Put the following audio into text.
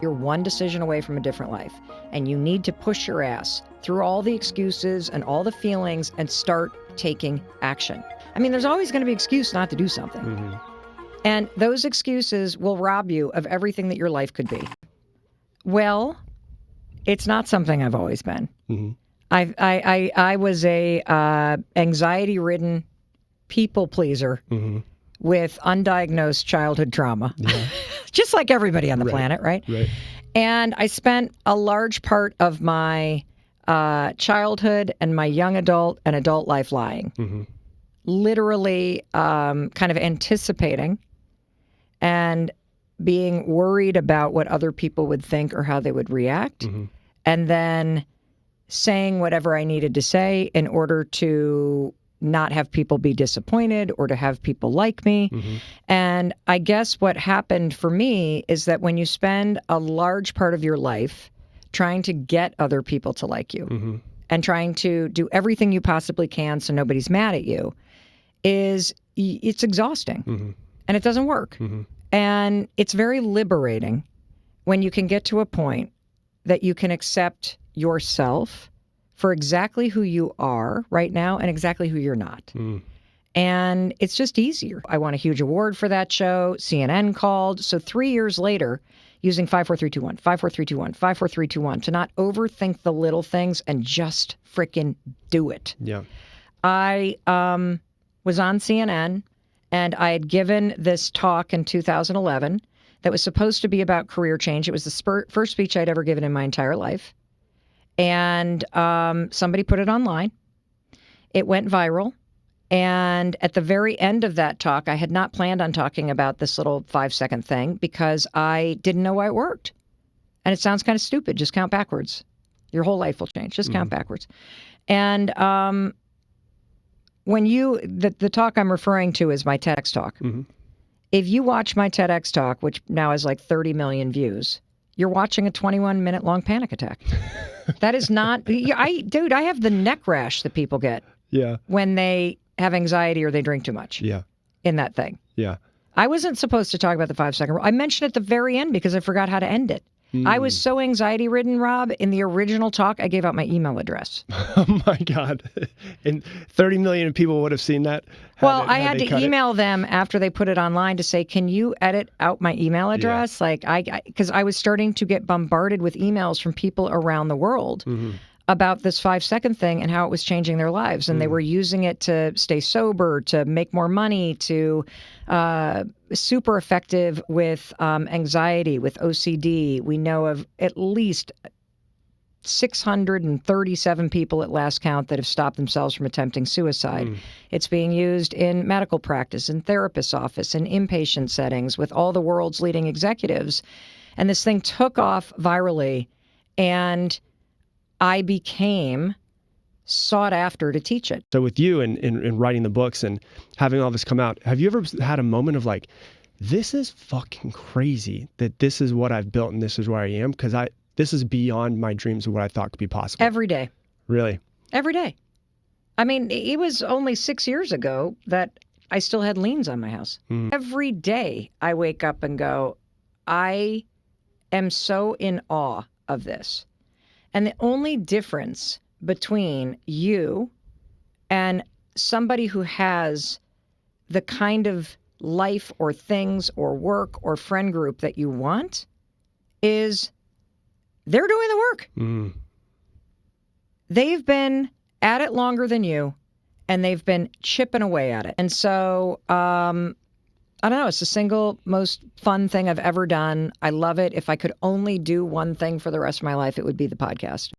You're one decision away from a different life, and you need to push your ass through all the excuses and all the feelings and start taking action. I mean, there's always going to be an excuse not to do something. Mm-hmm. And those excuses will rob you of everything that your life could be. Well, it's not something I've always been. Mm-hmm. I was a anxiety-ridden people pleaser with undiagnosed childhood trauma. Yeah. Just like everybody on the planet, right? Right. And I spent a large part of my childhood and my young adult and adult life lying. Mm-hmm. Literally kind of anticipating and being worried about what other people would think or how they would react. Mm-hmm. And then saying whatever I needed to say in order to not have people be disappointed or to have people like me. Mm-hmm. And I guess what happened for me is that when you spend a large part of your life trying to get other people to like you and trying to do everything you possibly can so nobody's mad at you, it's exhausting and it doesn't work. And it's very liberating when you can get to a point that you can accept yourself for exactly who you are right now and exactly who you're not. And it's just easier. I won a huge award for that show. CNN called. So 3 years later, using 54321, 54321, 54321 to not overthink the little things and just frickin' do it. Yeah. I was on CNN and I had given this talk in 2011 that was supposed to be about career change. It was the first speech I'd ever given in my entire life. And somebody put it online. It went viral. And at the very end of that talk, I had not planned on talking about this little 5-second thing because I didn't know why it worked. And it sounds kind of stupid. Just count backwards. Your whole life will change. Just count backwards. And when the talk I'm referring to is my TEDx talk. If you watch my TEDx talk, which now has like 30 million views, you're watching a 21-minute long panic attack. That is not, I have the neck rash that people get when they have anxiety or they drink too much in that thing. Yeah. I wasn't supposed to talk about the 5-second rule. I mentioned it at the very end because I forgot how to end it. I was so anxiety-ridden, Rob, in the original talk, I gave out my email address. Oh, my God. And 30 million people would have seen that? Well, I had to email them after they put it online to say, can you edit out my email address? Because I was starting to get bombarded with emails from people around the world about this 5-second thing and how it was changing their lives. And they were using it to stay sober, to make more money, to super effective with anxiety, with OCD. We know of at least 637 people at last count that have stopped themselves from attempting suicide. It's being used in medical practice, in therapist's office, in inpatient settings with all the world's leading executives. And this thing took off virally, and I became sought after to teach it. So with you and writing the books and having all this come out, have you ever had a moment of like, this is fucking crazy that this is what I've built and this is where I am? Because this is beyond my dreams of what I thought could be possible. Every day. Really? Every day. I mean, it was only 6 years ago that I still had liens on my house. Every day I wake up and go, I am so in awe of this. And the only difference between you and somebody who has the kind of life or things or work or friend group that you want is they're doing the work. They've been at it longer than you, and they've been chipping away at it. And so, I don't know, it's the single most fun thing I've ever done. I love it. If I could only do one thing for the rest of my life, it would be the podcast.